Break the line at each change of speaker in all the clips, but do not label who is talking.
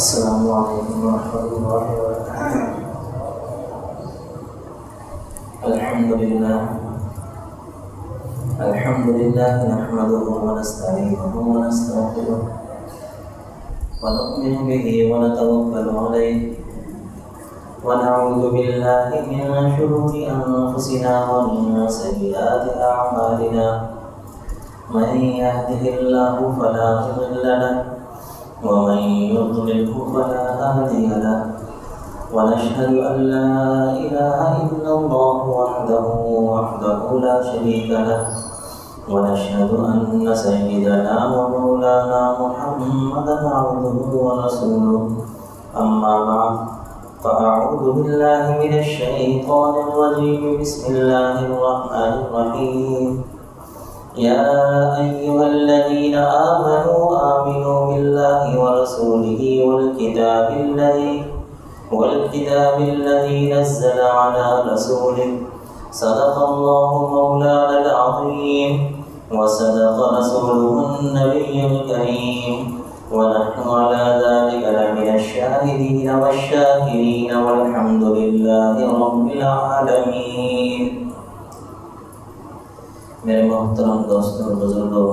السلام علیکم ورحمۃ اللہ وبرکاتہ۔ الحمد للہ نحمده ونستعینه ونستغفره ونؤمن به ونتوکل علیہ ونعوذ باللہ من شرور انفسنا ومن سیئات اعمالنا من يهده الله فلا مضل له ومن يضلله فلا هادي له ونشهد أن لا إله إلا الله وحده لا شريك له ونشهد أن سيدنا ومولانا محمدا عبده ورسوله أما بعد فأعوذ بالله من الشيطان الرجيم بسم الله الرحمن الرحيم يا أيها الذين آمنوا بالله ورسوله والكتاب الذي نزل على رسوله صدق الله مولانا العظيم وصدق رسوله النبي الكريم ونحن على ذلك لمن الشاهدين والشاكرين والحمد لله رب العالمين۔ میرے محترم دوستوں اور بزرگوں،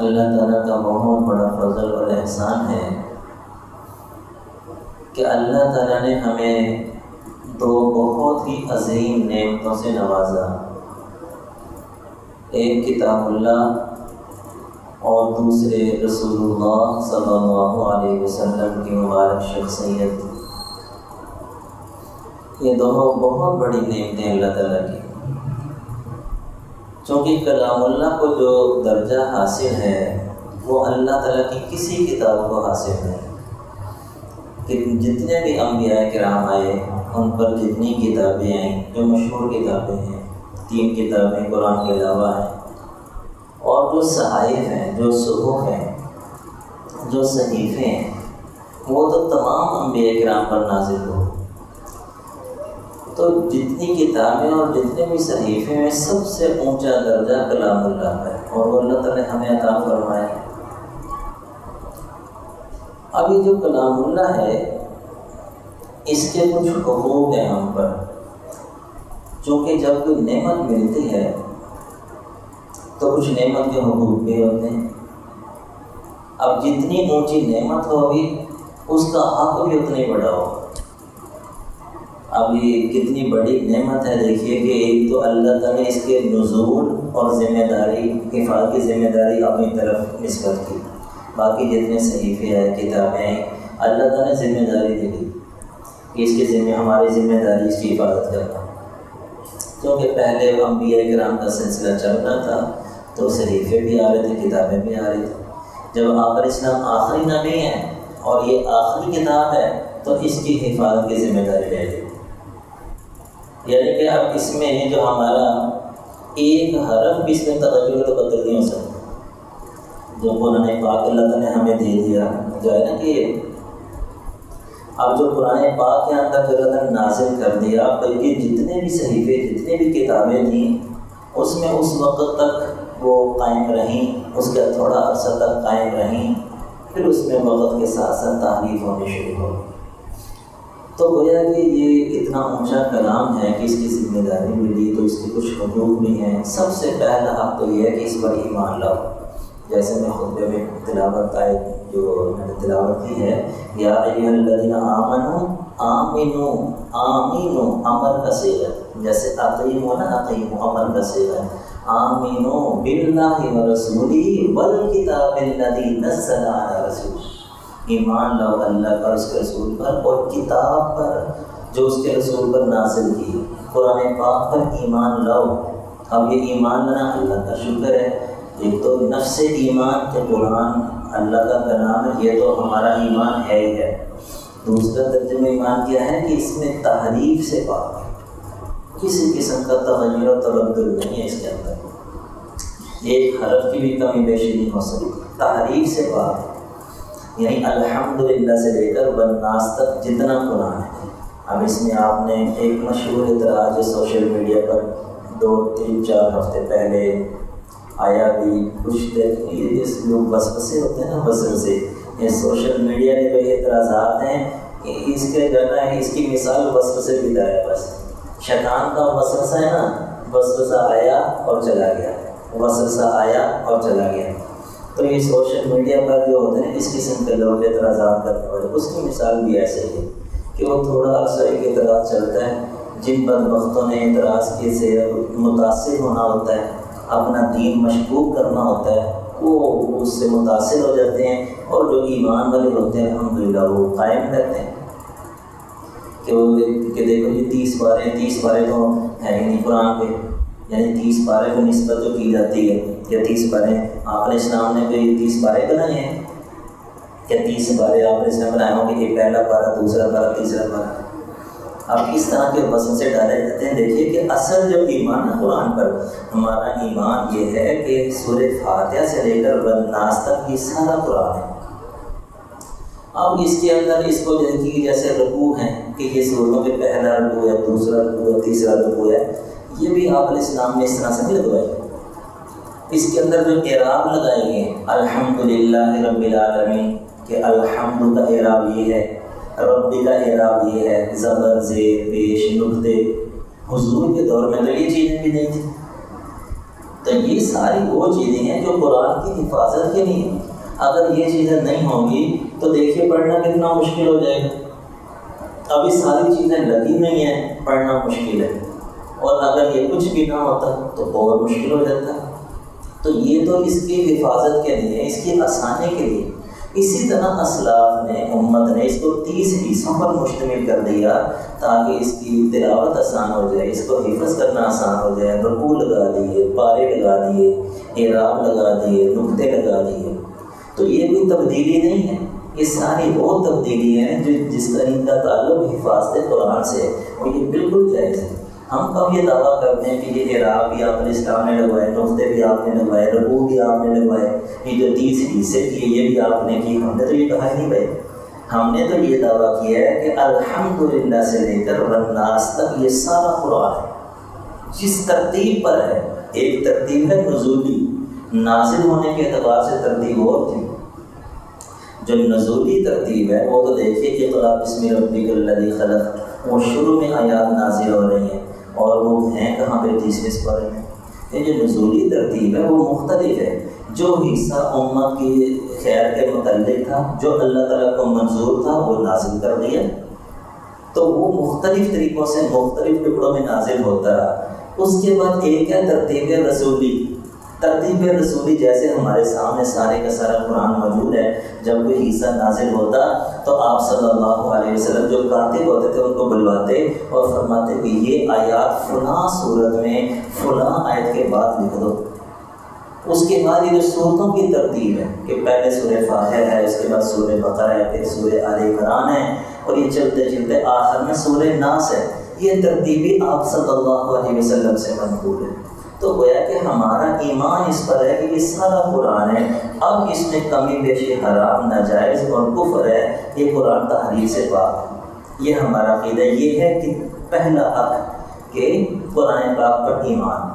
اللہ تعالیٰ کا بہت بڑا فضل اور احسان ہے کہ اللہ تعالیٰ نے ہمیں دو بہت ہی عظیم نعمتوں سے نوازا، ایک کتاب اللہ اور دوسرے رسول اللہ صلی اللہ علیہ وسلم کی مبارک شخصیت۔ یہ دونوں بہت بڑی نعمتیں اللہ تعالیٰ کی، چونکہ کلام اللہ کو جو درجہ حاصل ہے وہ اللہ تعالیٰ کی کسی کتاب کو حاصل نہیں۔ کہ جتنے بھی انبیاء کرام آئے ان پر جتنی کتابیں آئیں جو مشہور کتابیں ہیں، 3 کتابیں قرآن کے علاوہ ہیں، اور جو صحائف ہیں، جو صحف ہیں، جو صحیفے ہیں، وہ تو تمام انبیاء کرام پر نازل ہو۔ تو جتنی کتابیں اور جتنے بھی صحیفے میں سب سے اونچا درجہ کلام اللہ ہے، اور وہ اللہ تعالیٰ نے ہمیں عطا فرمائے۔ اب یہ جو کلام اللہ ہے اس کے کچھ حقوق ہیں ہم پر، چونکہ جب کوئی نعمت ملتی ہے تو کچھ نعمت کے حقوق بھی ہوتے ہیں۔ اب جتنی اونچی نعمت ہوگی اس کا حق بھی اتنا ہی بڑا ہوگا۔ اب یہ کتنی بڑی نعمت ہے، دیکھیے کہ ایک تو اللہ تعالیٰ نے اس کے نزول اور ذمہ داری، حفاظت کی ذمہ داری اپنی طرف نسبت کی، باقی جتنے صحیفے ہیں، کتابیں ہیں، اللہ تعالیٰ نے ذمہ داری دی کہ اس کے ذمہ، ہماری ذمہ داری اس کی حفاظت کرنا۔ کیونکہ پہلے انبیاء کرام کا سلسلہ چل رہا تھا تو صحیفے بھی آ رہے تھے، کتابیں بھی آ رہی تھیں۔ جب آخر اسلام آخری نبی ہے اور یہ آخری کتاب ہے تو اس کی حفاظت کی ذمہ داری لے لی، یعنی کہ اب اس میں جو ہمارا ایک حرف بھی اس میں تغیر تو بدل نہیں ہو سکتا۔ جو قرآن پاک اللہ تعالیٰ نے ہمیں دے دیا جو ہے نا، کہ اب جو قرآن پاک کے اندر جو اللہ تعالیٰ نے نازل کر دیا، بلکہ جتنے بھی صحیفے، جتنے بھی کتابیں تھیں اس میں اس وقت تک وہ قائم رہیں، اس کے تھوڑا عرصہ تک قائم رہیں، پھر اس میں وقت کے ساتھ ساتھ تحریف ہونی شروع ہو۔ تو گویا کہ یہ اتنا اونچا کلام ہے کہ اس کی ذمہ داری ملی تو اس کے کچھ حقوق بھی ہیں۔ سب سے پہلا حق تو یہ ہے کہ اس پر ایمان لاؤ، جیسے میں خطبے میں تلاوت آئے جو میں نے تلاوت کی ہے، یا ایھا الذین آمنوا آمنو، آمینو امر کا صیغہ، جیسے اقیموا نا، اقیموا امر کا صیغہ، آمینو باللہ ورسولہ والکتاب الذی نزل علی رسولہ، ایمان لاؤ اللہ پر، اس کے رسول پر، اور کتاب پر جو اس کے رسول پر نازل کی، قرآن پاک پر ایمان لاؤ۔ اب یہ ایمان لانا اللہ کا شکر ہے، ایک تو نفس ایمان کہ قرآن اللہ کا کلام ہے، یہ تو ہمارا ایمان ہے ہی ہے۔ دوسرا درجہ میں ایمان کیا ہے کہ اس میں تحریف سے پاک ہے، کسی قسم کا تغیر و تبدل نہیں ہے اس کے اندر، ایک حرف کی بھی کمی بیشی نہیں ہو سکتی، تحریف سے پاک ہے۔ یعنی الحمدللہ سے لے کر والناس تک جتنا قرآن ہے۔ اب اس میں آپ نے ایک مشہور اعتراض سوشل میڈیا پر 2-3-4 ہفتے پہلے آیا بھی، کچھ لوگ وسوسے ہوتے ہیں نا، وسوسے یہ سوشل میڈیا کے جو اعتراضات ہیں اس کے جو ہے اس کی مثال وسوسے کی طرح ہے. بس شیطان کا وسوسہ ہے نا، وسوسہ آیا اور چلا گیا، وسوسہ آیا اور چلا گیا. تو یہ سوشل میڈیا پر جو ہوتے ہیں اس قسم کے لوگ اعتراضات کرنے والے، اس کی مثال بھی ایسے ہی کہ وہ تھوڑا عرصہ ایک اعتراض چلتا ہے. جن بدبختوں نے اعتراض کے سے متاثر ہونا ہوتا ہے، اپنا دین مشکوک کرنا ہوتا ہے، وہ اس سے متاثر ہو جاتے ہیں. اور جو ایمان والے ہوتے ہیں الحمدللہ وہ قائم رہتے ہیں کہ دیکھو یہ 30 پارے تو ہے ہی نہیں قرآن پہ، یعنی 30 پارے کو نسبت جو کی جاتی ہے کہ 30 پارے آپ علیہ السلام نے کوئی 30 پارے بنائے ہیں کہ 30 پارے آپ علیہ السلام بنائے ہوں کہ یہ پہلا پارا، دوسرا پارا، تیسرا پارا. اب اس طرح کے وسوسے ڈالے جاتے ہیں. دیکھیے کہ اصل جو ایمان ہے قرآن پر، ہمارا ایمان یہ ہے کہ سورہ فاتحہ سے لے کر والناس تک یہ سارا قرآن ہے. اب اس کے اندر اس کو دیکھیے جیسے رکوع ہیں کہ یہ سورتوں کے پہلا رکوع ہے، دوسرا رکوع ہے، تیسرا رکوع ہے، یہ بھی آپ علیہ السلام نے اس طرح سے نہیں لگوائی. اس کے اندر جو اعراب لگائے گئے الحمدللہ رب العالمین، کہ الحمد کا اعراب یہ ہے، ربی کا اعراب یہ ہے، زبر زیر پیش نقطے. حضور کے دور میں تو یہ چیزیں بھی نہیں تھیں. تو یہ ساری وہ چیزیں ہیں جو قرآن کی حفاظت کے لیے ہیں. اگر یہ چیزیں نہیں ہوں گی تو دیکھیے پڑھنا کتنا مشکل ہو جائے گا. ابھی ساری چیزیں لگی نہیں ہیں، پڑھنا مشکل ہے، اور اگر یہ کچھ بھی نہ ہوتا تو اور مشکل ہو جاتا. تو یہ تو اس کی حفاظت کے لیے، اس کی آسانی کے لیے. اسی طرح اسلاف نے، امت نے اس کو 30 حصوں پر مشتمل کر دیا تاکہ اس کی تلاوت آسان ہو جائے، اس کو حفظ کرنا آسان ہو جائے. رکوع لگا دیے، پارے لگا دیے، اعراب لگا دیے، نقطے لگا دیے. تو یہ کوئی تبدیلی نہیں ہے، یہ ساری وہ تبدیلی ہیں جس کا ان کا تعلق حفاظت قرآن سے ہے، اور یہ بالکل جائز ہے. ہم کب یہ دعویٰ کرتے ہیں کہ یہ اعراب بھی آپ علیہ السلام نے لگوائے، نقطے بھی آپ نے لگوائے، رکوع بھی آپ نے لگوائے، یہ جو 30 حصے کیے یہ بھی آپ نے کی. ہم نے تو یہ کہا ہی نہیں بھائی. ہم نے تو یہ دعویٰ کیا ہے کہ الحمدللہ سے لے کر والناس تک یہ سارا قرآن ہے جس ترتیب پر ہے. ایک ترتیب ہے نزولی، نازل ہونے کے اعتبار سے ترتیب اور تھی. جو نزولی ترتیب ہے وہ تو دیکھیے اقرأ بسم ربک الذی خلق، وہ شروع میں آیات نازل ہو رہی ہیں اور وہ ہیں کہاں پہ 30 پارے میں. یہ جو نزولی ترتیب ہے وہ مختلف ہے. جو حصہ امت کی خیر کے متعلق تھا، جو اللہ تعالیٰ کو منظور تھا، وہ نازل کر دیا. تو وہ مختلف طریقوں سے مختلف ٹکڑوں میں نازل ہوتا رہا. اس کے بعد ایک ہے ترتیب رسولی. ترتیب رسولی جیسے ہمارے سامنے سارے کا سارا قرآن موجود ہے. جب کوئی حصہ نازل ہوتا تو آپ صلی اللہ علیہ وسلم جو کاتب ہوتے تھے ان کو بلواتے اور فرماتے کہ یہ آیات فلاں صورت میں فلاں آیت کے بعد لکھ دو. اس کے بعد یہ جو صورتوں کی ترتیب ہے کہ پہلے سورہ فاتحہ ہے، اس کے بعد سورہ بقرہ ہے، پھر سورہ آل عمران ہے، اور یہ چلتے چلتے آخر میں سورہ ناس ہے. یہ ترتیبی آپ صلی اللہ علیہ وسلم سے منقول ہے. تو گویا کہ ہمارا ایمان اس پر ہے کہ یہ سارا قرآن ہے. اب اس میں کمی بیشی حرام، ناجائز اور کفر ہے، یہ قرآن تحریف سے پاک ہے. یہ ہمارا عقیدہ یہ ہے کہ پہلا حق کہ قرآن پاک پر ایمان،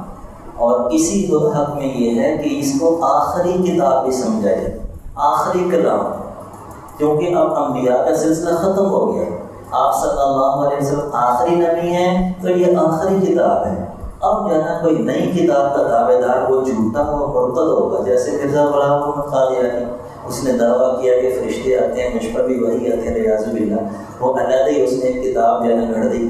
اور اسی دو حق میں یہ ہے کہ اس کو آخری کتاب بھی سمجھا جائے، آخری کلام، کیونکہ اب انبیاء کا سلسلہ ختم ہو گیا. آپ صلی اللہ علیہ وسلم آخری نبی ہیں تو یہ آخری کتاب ہے. اب جانا کوئی نئی کتاب کا دعوے دار وہ جھوٹا اور مرتد ہوگا. جیسے مرزا غلام محمد قادیانی، اس نے دعویٰ کیا کہ فرشتے آتے ہیں، مجھ پر بھی وہی آتے ہیں، ریاض باللہ. وہ علیحدہ ہی اس نے ایک کتاب گھڑ دی.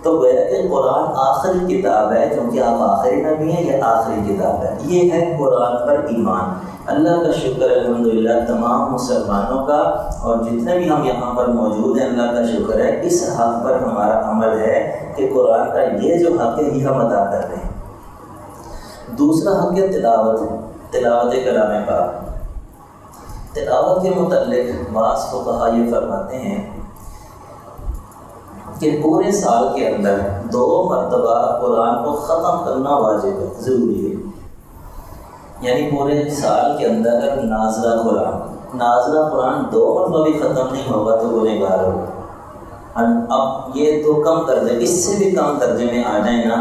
تو گویا کہ قرآن آخری کتاب ہے، کیونکہ آپ آخری نبی ہیں، یہ آخری کتاب ہے. یہ ہے قرآن پر ایمان. اللہ کا شکر الحمدللہ تمام مسلمانوں کا، اور جتنے بھی ہم یہاں پر موجود ہیں اللہ کا شکر ہے، اس حق پر ہمارا عمل ہے کہ قرآن کا یہ جو حق ہے یہ ہم ادا کر رہے ہیں. دوسرا حق ہے تلاوت، تلاوت کلام پاک. تلاوت کے متعلق بعض فقہا یہ فرماتے ہیں کہ پورے سال کے اندر 2 مرتبہ قرآن کو ختم کرنا واجب ہے، ضروری ہے. یعنی پورے سال کے اندر نازلہ قرآن 2 مرتبہ بھی ختم نہیں ہوگا تو گنہگار ہوگا. اب یہ تو کم درجے، اس سے بھی کم درجے میں آ جائیں نا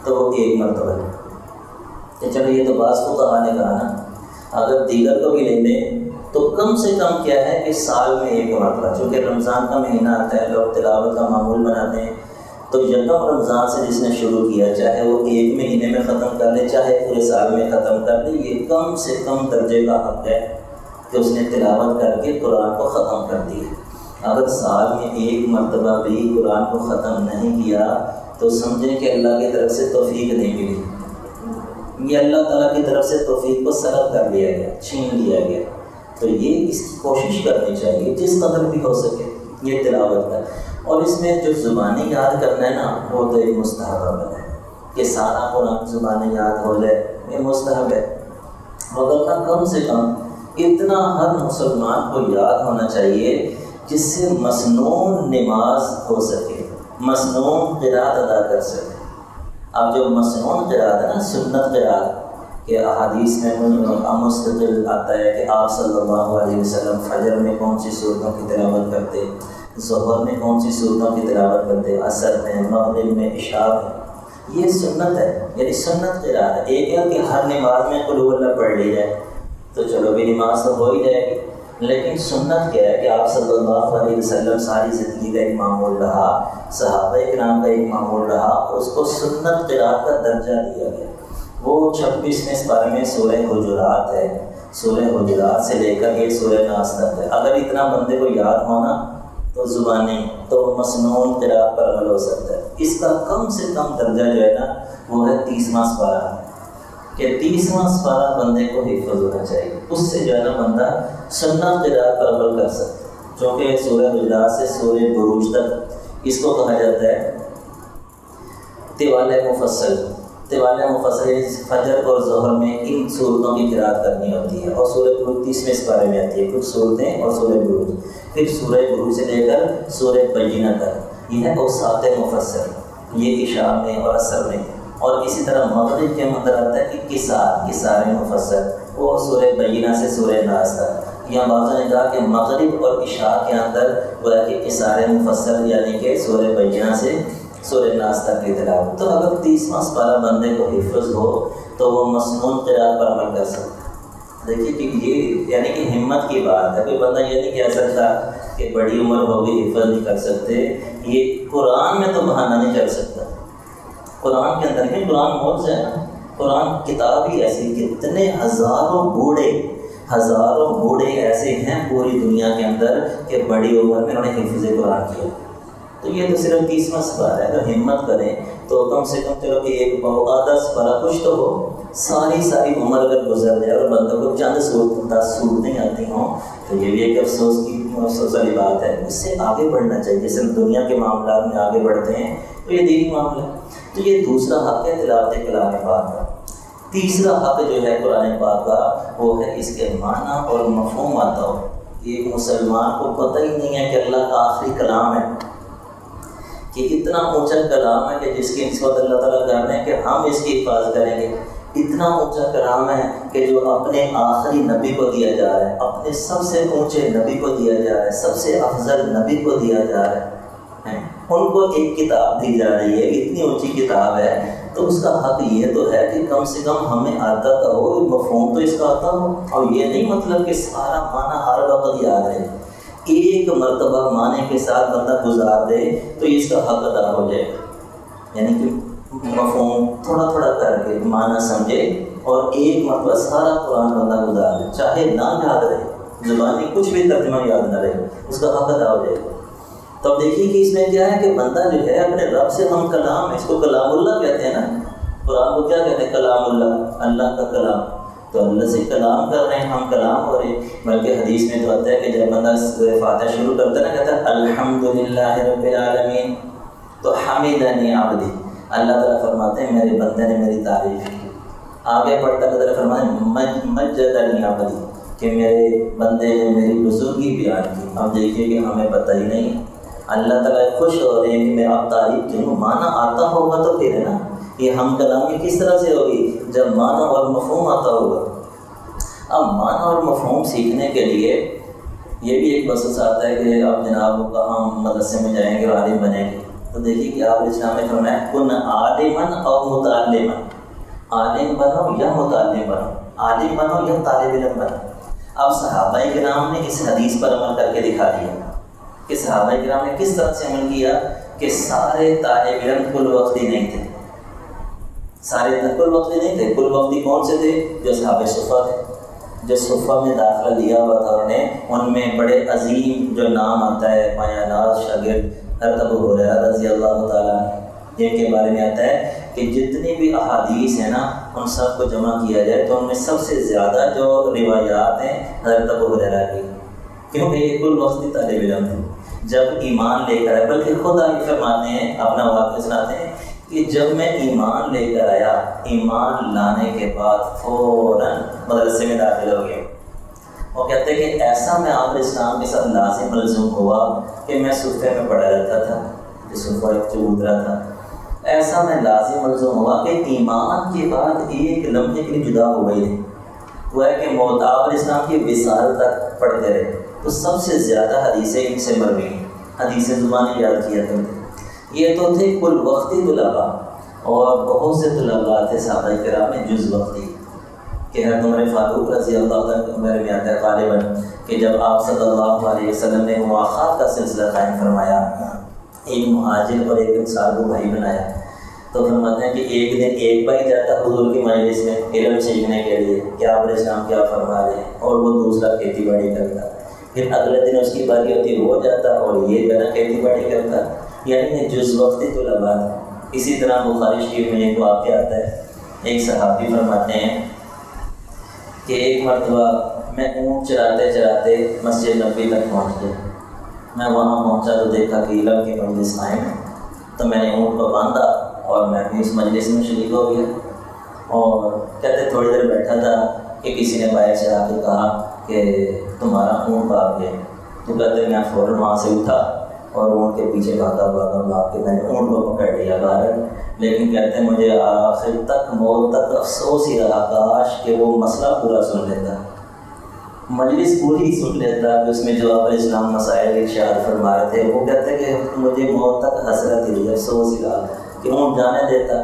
تو وہ 1 مرتبہ ہے. چلو یہ تو بعض فقہا نے کہا نا، اگر دیگر کو بھی لے لیں تو کم سے کم کیا ہے کہ سال میں ایک مرتبہ، چونکہ رمضان کا مہینہ آتا ہے، لوگ تلاوت کا معمول بناتے ہیں، تو یکم رمضان سے جس نے شروع کیا، چاہے وہ ایک مہینے میں ختم کر لے چاہے پورے سال میں ختم کر لے، یہ کم سے کم درجے کا حق ہے کہ اس نے تلاوت کر کے قرآن کو ختم کر دیا۔ اگر سال میں ایک مرتبہ بھی قرآن کو ختم نہیں کیا تو سمجھیں کہ اللہ کی طرف سے توفیق نہیں ملی، یہ اللہ تعالیٰ کی طرف سے توفیق کو سلب کر لیا گیا، چھین لیا گیا۔ تو یہ اس کی کوشش کرنی چاہیے جس قدر بھی ہو سکے یہ تلاوت کا۔ اور اس میں جو زبانی یاد کرنا ہے نا، وہ تو ایک مستحب عمل ہے کہ سارا قرآن زبانی یاد ہو جائے، یہ مستحب ہے، مگر کم سے کم اتنا ہر مسلمان کو یاد ہونا چاہیے جس سے مسنون نماز ہو سکے، مسنون قرات ادا کر سکے۔ اب جو مسنون قرات ہے نا، سنت قرات، کہ احادیث میں مستقل آتا ہے کہ آپ صلی اللہ علیہ وسلم فجر میں کون سی صورتوں کی تلاوت کرتے، ظہر میں کون سی صورتوں کی تلاوت کرتے، عصر میں، مغرب میں، عشاء میں، یہ سنت ہے، یعنی سنت قرات ہے۔ ایک ہے کہ ہر نماز میں قل هو اللہ پڑھ لی جائے تو چلو بھی نماز تو ہو ہی جائے گی، لیکن سنت کیا ہے کہ آپ صلی اللہ علیہ وسلم ساری زندگی کا ایک معمول رہا، صحابہ کرام کا ایک معمول رہا، اس کو سنت قرات کا درجہ دیا گیا۔ وہ 26ویں سپارے میں سورہ حجرات ہے، سورہ حجرات سے لے کر یہ سورہ ناس تک ہے۔ اگر اتنا بندے کو یاد ہونا تو زبانی تو مسنون قرات پر عمل ہو سکتا ہے۔ اس کا کم سے کم درجہ جو ہے نا وہ ہے 30واں سپارہ، کہ 30واں سپارہ بندے کو حفظ ہونا چاہیے، اس سے جو ہے نا بندہ سنت قرات پر عمل کر سکتا ہے۔ چونکہ سورہ حجرات سے سورہ بروج تک اس کو کہا جاتا ہے طوال مفصل۔ طوال مفصل فجر اور ظہر میں ان صورتوں کی قرات کرنی ہوتی ہے، اور سورہ بروج 30ویں سپارے میں آتی ہے، کچھ صورتیں اور سورہ بروج، پھر سورہ بروج سے لے کر سورہ بینہ تک یہ ہے اوساط مفصل، یہ عشاء میں اور عصر میں۔ اور اسی طرح مغرب کے اندر آتا ہے کہ کسار مفصل، وہ سورہ بینہ سے سورہ ناس تک۔ یہاں بعضوں نے کہا کہ مغرب اور عشاء کے اندر گویا کہ کسار مفصل یعنی کہ سورہ بینہ سے سورہ ناس تک کی تلاوت۔ تو اگر 30واں سپارہ بندے کو حفظ ہو تو وہ مسنون قرات پر عمل کر سکتا ہے۔ دیکھیے کہ یہ یعنی کہ ہمت کی بات ہے، کوئی بندہ یہ نہیں کہہ سکتا کہ بڑی عمر ہو گئی حفظ نہیں کر سکتے، یہ قرآن میں تو بہانہ نہیں چل سکتا۔ قرآن کے اندر کہ قرآن معجزہ ہے نا، قرآن کتاب ہی ایسی، کتنے ہزاروں بوڑھے ایسے ہیں پوری دنیا کے اندر کہ بڑی عمر میں انہوں نے حفظ قرآن کیا۔ تو یہ تو صرف 30واں سپارہ ہے، اگر ہمت کریں تو کم سے کم چلو کہ ایک آدھا سپارہ کچھ تو ہو، ساری عمر اگر گزر جائے اور بندوں کو چند 10 صورتیں آتی ہوں تو یہ بھی ایک افسوس والی بات ہے۔ اس سے آگے بڑھنا چاہیے، جیسے ہم دنیا کے معاملات میں آگے بڑھتے ہیں تو یہ دینی معاملہ ہے۔ تو یہ دوسرا حق ہے تلاوت کلام پاک کا۔ تیسرا حق جو ہے قرآن پاک کا وہ ہے اس کے معنی اور مفہوم آتا ہو۔ ایک مسلمان کو پتہ ہی نہیں ہے کہ اللہ کا آخری کلام ہے، کہ اتنا اونچا کلام ہے کہ جس کی نسبت اللہ تعالیٰ کر رہے ہیں کہ ہم اس کی حفاظت کریں گے، اتنا اونچا کلام ہے کہ جو اپنے آخری نبی کو دیا جا رہا ہے، اپنے سب سے اونچے نبی کو دیا جا رہا ہے، سب سے افضل نبی کو دیا جا رہا ہے، ان کو ایک کتاب دی جا رہی ہے، اتنی اونچی کتاب ہے، تو اس کا حق یہ تو ہے کہ کم سے کم ہمیں آتا تو ہو، مفہوم تو اس کا آتا ہو، اور یہ نہیں مطلب کہ سارا معنی ہر وقت یاد ہے، ایک مرتبہ معنی کے ساتھ بندہ گزار دے تو اس کا حق ادا ہو جائے گا، یعنی کہ مفہوم تھوڑا تھوڑا کر کے معنی سمجھے اور ایک مرتبہ سارا قرآن بندہ گزار دے، چاہے نہ یاد رہے، زبانی کچھ بھی ترجمہ یاد نہ رہے، اس کا حق ادا ہو جائے گا۔ تو اب دیکھیے کہ اس میں کیا ہے کہ بندہ جو ہے اپنے رب سے ہم کلام، اس کو کلام اللہ کہتے ہیں نا، قرآن کو کیا کہتے ہیں؟ کلام اللہ، اللہ کا کلام۔ تو اللہ سے کلام کر رہے ہیں، ہم کلام ہو رہے ہیں، بلکہ حدیث میں تو آتا ہے کہ جب بندہ فاتحہ شروع کرتا ہے نا، کہتا ہے الحمدللہ رب العالمین، تو حمدنی عبدی، اللہ تعالیٰ فرماتے ہیں میرے بندے نے میری تعریف کی۔ آگے پڑھتا اللہ تعالیٰ فرماتے ہیں مجدنی عبدی، کہ میرے بندے نے میری بزرگی بیان کی۔ اب دیکھیے کہ ہمیں پتہ ہی نہیں، اللہ تعالیٰ خوش ہو رہے ہیں کہ میں آپ تعریف کیوں، معنی آتا ہوگا تو پھر ہے نا، یہ ہم کلامی کس طرح سے ہوگی؟ جب معنی اور مفہوم آتا ہوگا۔ اب معنی اور مفہوم سیکھنے کے لیے یہ بھی ایک بحث آتا ہے کہ آپ جناب کو کہاں مدرسے میں جائیں گے اور عالم بنیں گے، تو دیکھیے کہ آپ اسلام نے فرمایا کن عالمن اور متعلمن، عالم بنو یا متعلم بنو، عالم بنو یا طالب علم بنو۔ اب صحابہ کرام نے اس حدیث پر عمل کر کے دکھا دیا کہ صحابہ کرام نے کس طرح سے عمل کیا کہ سارے طالب علم کل وقتی نہیں تھے، سارے کل وقتی نہیں تھے۔ کل وقتی کون سے تھے؟ جو صحابہ صفہ تھے، جو صفہ میں داخلہ لیا ہوا تھا انہوں نے، ان میں بڑے عظیم جو نام آتا ہے پایا ناز شاگرد حضرت ابو ہریرہ رضی اللہ تعالیٰ جن کے بارے میں آتا ہے کہ جتنی بھی احادیث ہیں نا ان سب کو جمع کیا جائے تو ان میں سب سے زیادہ جو روایات ہیں حضرت ابو ہریرہ کی، کیونکہ یہ کل وقتی طالب علم تھے۔ جب ایمان لے کر آئے، بلکہ خود آگے فرماتے ہیں، اپنا واقعہ سناتے ہیں کہ جب میں ایمان لے کر آیا، ایمان لانے کے بعد فوراً مدرسے میں داخل ہو گیا۔ وہ کہتے ہیں کہ ایسا میں آپ اسلام کے ساتھ لازم ملزوم ہوا کہ میں صفحے میں پڑھا رہتا تھا، جو صفحہ ایک چبوترا تھا، ایسا میں لازم ملزوم ہوا کہ ایمان کے بعد ایک لمحے کے لیے جدا ہو گئی، وہ ہے کہ موت آپ اسلام کی وصال تک پڑھتے رہے، تو سب سے زیادہ حدیثیں ان سے مروی ہیں، حدیث زبانی یاد کیا کرتے۔ یہ تو تھے کل وقتی طلباء، اور بہت سے طلباء تھے صحابہ کرام میں جز وقتی، کہ حضرت عمر فاروق رضی اللہ عنہ میرے میں آتا ہے غالباً کہ جب آپ صلی اللہ علیہ وسلم نے مواخات کا سلسلہ قائم فرمایا، ایک مہاجر اور ایک انصار کو بھائی بنایا، تو فرماتے ہیں کہ ایک دن ایک بھائی جاتا حضور کی مجلس میں علم سیکھنے کے لیے کہ آپ علیہ السلام کیا فرما رہے ہیں، اور وہ دوسرا کھیتی باڑی کرتا، پھر اگلے دن اس کی باری ہوتی وہ جاتا اور یہ جو ہے کھیتی باڑی کرتا، یعنی جز وقتی طلباء تھے۔ اسی طرح بخاری شریف میں ایک واقعہ آتا ہے، ایک صحابی فرماتے ہیں کہ ایک مرتبہ میں اونٹ چراتے چراتے مسجد نبوی تک پہنچ گیا، میں وہاں پہنچا تو دیکھا کہ علم کی مجلس قائم ہے، تو میں نے اونٹ کو باندھا اور میں بھی اس مجلس میں شریک ہو گیا۔ اور کہتے تھوڑی دیر بیٹھا تھا کہ کسی نے باہر سے آ کے کہا کہ تمہارا اونٹ بھاگ گیا، تو کہتے میں فوراً وہاں سے اٹھا اور اونٹ کے پیچھے بھاگ کے میں نے اونٹ کو پکڑ لیا باہر، لیکن کہتے ہیں مجھے آخر تک موت تک افسوس ہی رہا، کاش کہ وہ مسئلہ پورا سن لیتا، مجلس پوری سن لیتا کہ اس میں جو آپ علیہ السلام مسائل ارشاد فرما رہے تھے، وہ کہتے کہ مجھے موت تک حسرت ہی افسوس ہی رہا کہ اونٹ جانے دیتا،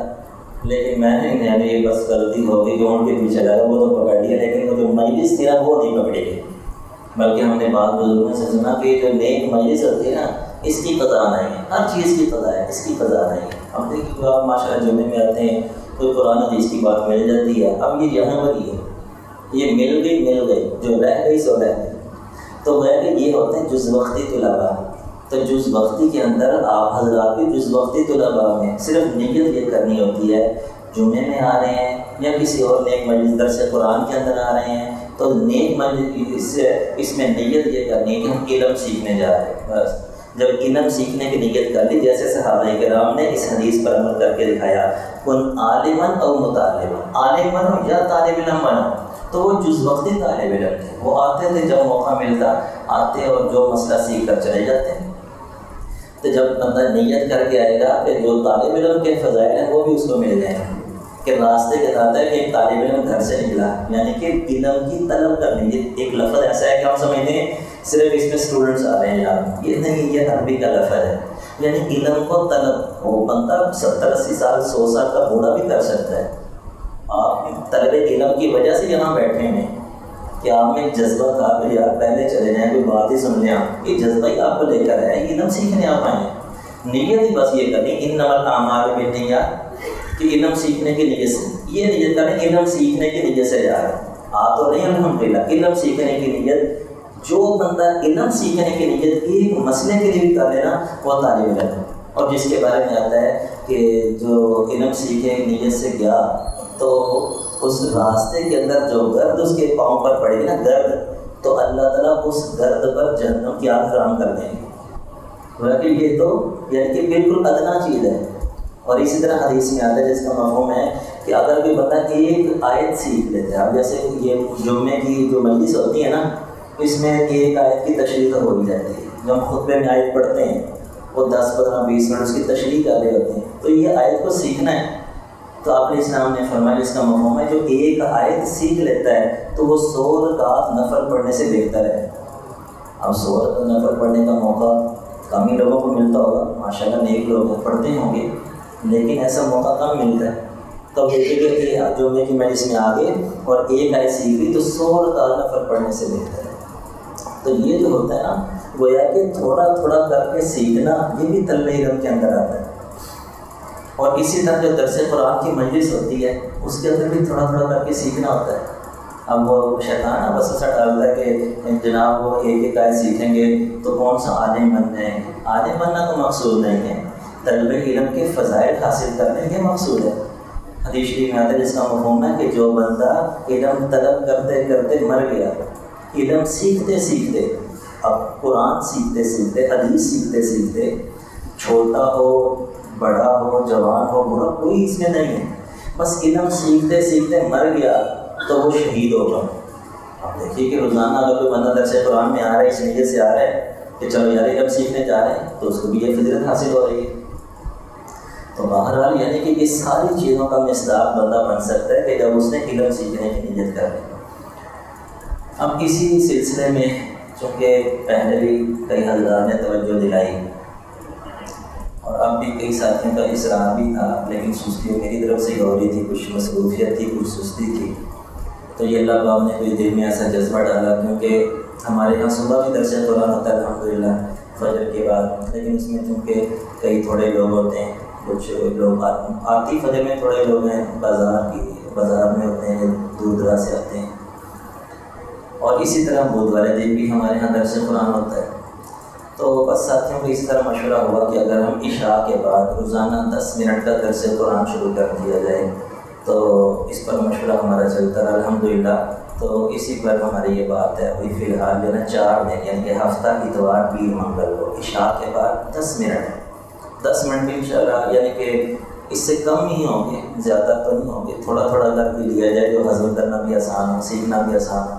لیکن میں نے یہ بس غلطی ہو گئی کہ اونٹ کے پیچھے لگا، وہ تو پکڑ لیا، لیکن وہ جو مجلس تھی نا وہ نہیں پکڑی گئی۔ بلکہ ہم نے بعض بزرگوں سے سنا کہ جو نیک مجلس ہوتی ہے نا اس کی قضا نہیں ہے، ہر چیز کی قضا ہے، اس کی قضا نہیں ہے۔ اب دیکھیے کہ آپ ماشاء اللہ جمعے میں آتے ہیں کوئی قرآن حدیث کی بات مل جاتی ہے، اب یہ یہاں پر ہی ہے، یہ مل گئی جو رہ گئی سو رہ گئی، تو وہ ہے کہ یہ ہوتے ہیں جز وقتی طلباء۔ تو جز وقتی کے اندر آپ حضرات بھی جز وقتی طلباء میں صرف نیت یہ کرنی ہوتی ہے، جمعے میں آ رہے ہیں یا کسی اور نیک مجلس درس قرآن کے اندر آ رہے ہیں تو نیک مجلس اس میں نیت یہ کرنی ہے کہ ہم علم سیکھنے جا رہے ہیں۔ بس جب علم سیکھنے کی نیت کر لی، جیسے صحابہ کرام نے اس حدیث پر عمل کر کے دکھایا، کن عالماً او مطالباً، عالم بنو یا طالب علم بنو، تو وہ جز وقتی طالب علم تھے، وہ آتے تھے جب موقع ملتا آتے اور جو مسئلہ سیکھ کر چلے جاتے ہیں۔ تو جب بندہ نیت کر کے آئے گا کہ جو طالب علم کے فضائل ہیں وہ بھی اس کو مل جائیں گے، کہ راستے کے ساتھ ہے کہ ایک طالب علم گھر سے نکلا، یعنی کہ علم کی طلب کرنی، ایک لفظ ایسا ہے کہ ہم سمجھتے ہیں صرف اس میں اسٹوڈنٹس آ رہے ہیں یہاں، یہ نہیں، یہ عربی کا لفظ ہے، یعنی علم کو طلب، وہ بندہ 70-80 سال 100 سال کا بوڑھا بھی کر سکتا ہے۔ آپ طلب علم کی وجہ سے یہاں بیٹھے ہیں کہ آپ میں جذبہ تھا کہ یار پہلے چلے جائیں، کوئی بات ہی سن لیں، یہ جذبہ ہی آپ کو لے کر ہے، علم سیکھنے آپ آئے ہیں، نیت ہی بس یہ کرنی، انما الاعمال بالنیات، کہ علم سیکھنے کی نیت سے، یہ نیت کریں علم سیکھنے کی نیت سے جا رہے ہیں، آ تو نہیں الحمدللہ، علم سیکھنے کی نیت، جو بندہ علم سیکھنے کی نیت ایک مسئلے کے لیے بھی کر لینا وہ طالب علم ہے۔ اور جس کے بارے میں آتا ہے کہ جو علم سیکھنے کی نیت سے گیا تو اس راستے کے اندر جو گرد اس کے پاؤں پر پڑے گی نا گرد، تو اللہ تعالیٰ اس گرد پر جہنم کی آگ حرام کر دیں گے، بلکہ یہ تو یعنی کہ بالکل ادنا چیز ہے۔ اور اسی طرح حدیث میں آتا ہے جس کا مفہوم ہے کہ اگر کوئی بندہ ایک آیت سیکھ لیتا ہے، اب جیسے یہ جمعے کی جو مجلس ہوتی ہے نا اس میں ایک آیت کی تشریح ہو ہی جاتی ہے، جب ہم خطبے میں آیت پڑھتے ہیں وہ 10-15-20 منٹ اس کی تشریح کر رہے ہوتے ہیں، تو یہ آیت کو سیکھنا ہے۔ تو آپ علیہ السلام نے فرمایا اس کا مفہوم ہے جو ایک آیت سیکھ لیتا ہے تو وہ 100 رکعت نفل پڑھنے سے بہتر ہے۔ اب 100 رکعت نفل پڑھنے کا موقع کم ہی لوگوں کو ملتا ہوگا، ماشاءاللہ نیک لوگ پڑھتے ہوں گے، لیکن ایسا موقع کم ملتا ہے۔ تو دیکھیں گے کہ جمعے کی مجلس میں آ گئے اور ایک آیت سیکھ لی تو 100 رکعت نفل پڑھنے سے بہتر ہے۔ تو یہ جو ہوتا ہے نا گویا کہ تھوڑا تھوڑا کر کے سیکھنا، یہ بھی طلب علم کے اندر آتا ہے۔ اور اسی طرح جو درس قرآن کی مجلس ہوتی ہے اس کے اندر بھی تھوڑا تھوڑا کر کے سیکھنا ہوتا ہے۔ اب وہ شیطان بس ایسا ڈالتا ہے کہ جناب وہ ایک ایک آیت سیکھیں گے تو کون سا عالم بننا ہے۔ عالم بننا تو مقصود نہیں ہے، طلب علم کے فضائل حاصل کرنے یہ مقصود ہے۔ حدیث شریف میں آتا ہے جس کا مفہوم ہے کہ جو بندہ علم طلب کرتے کرتے مر گیا، علم سیکھتے سیکھتے، اب قرآن سیکھتے سیکھتے، حدیث سیکھتے سیکھتے، چھوٹا ہو بڑا ہو جوان ہو بوڑھا کوئی اس میں نہیں ہے، بس علم سیکھتے سیکھتے مر گیا تو وہ شہید ہوگا۔ اب دیکھیے کہ روزانہ اگر کوئی بندہ درس قرآن میں آ رہا ہے اس نیت سے آ رہا ہے کہ چلو یار علم سیکھنے جا رہے ہیں تو اس کو بھی یہ فضیلت حاصل ہو رہی ہے۔ تو بہرحال یعنی کہ یہ ساری چیزوں کا مصداق بندہ بن سکتا ہے کہ جب اس نے علم سیکھنے کی نیت کر لی۔ اب اسی سلسلے میں چونکہ پہلے بھی کئی حضرات نے توجہ دلائی اور اب بھی کئی ساتھیوں کا اصرار بھی تھا، لیکن سستی میری طرف سے ہو رہی تھی، کچھ مصروفیت تھی، کچھ سستی تھی، تو یہ اللہ پاک نے کوئی دل میں ایسا جذبہ ڈالا، کیونکہ ہمارے یہاں صبح بھی درس قرآن ہوتا ہے الحمدللہ فجر کے بعد، لیکن اس میں چونکہ کئی تھوڑے لوگ ہوتے ہیں، کچھ لوگ آتی فجر میں تھوڑے لوگ ہیں، بازار میں ہوتے ہیں، دور دراز سے آتے ہیں، اور اسی طرح بدھ والے دن بھی ہمارے یہاں درس قرآن ہوتا ہے۔ تو بس ساتھیوں کو اس طرح مشورہ ہوا کہ اگر ہم عشاء کے بعد روزانہ 10 منٹ کا درس قرآن شروع کر دیا جائے، تو اس پر مشورہ ہمارا چلتا رہا الحمدللہ۔ تو اسی پر ہماری یہ بات ہے ابھی فی الحال جو ہے نا 4 دن یعنی کہ ہفتہ اتوار پیر منگل کو عشاء کے بعد 10 منٹ بھی انشاءاللہ، یعنی کہ اس سے کم ہی ہوں گے، زیادہ تو نہیں ہوں گے، تھوڑا تھوڑا کر بھی لیا جائے جو ہضم کرنا بھی آسان ہو، سیکھنا بھی آسان ہو۔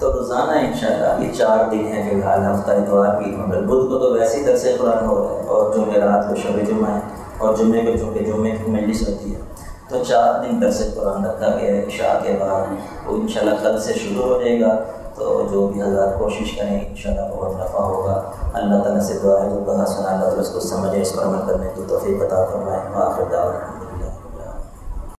تو روزانہ انشاءاللہ یہ 4 دن ہیں فی الحال، ہفتہ اتوار پیر منگل، بدھ کو تو ویسے ہی درس قرآن ہو رہا ہے، اور جمعرات کو شب جمعہ ہے، اور جمعے کو چونکہ جمعے کی مجلس ہوتی ہے، تو 4 دن درس قرآن رکھا گیا ہے عشاء کے بعد۔ وہ انشاءاللہ کل سے شروع ہو جائے گا، تو جو بھی حضرات کوشش کریں انشاءاللہ بہت نفع ہوگا۔ اللہ تعالیٰ سے دعا ہے جو کہا سنا اللہ تعالیٰ اس کو سمجھے، اس پر عمل کرنے کی توفیق عطا فرمائے۔ آخر دعوانا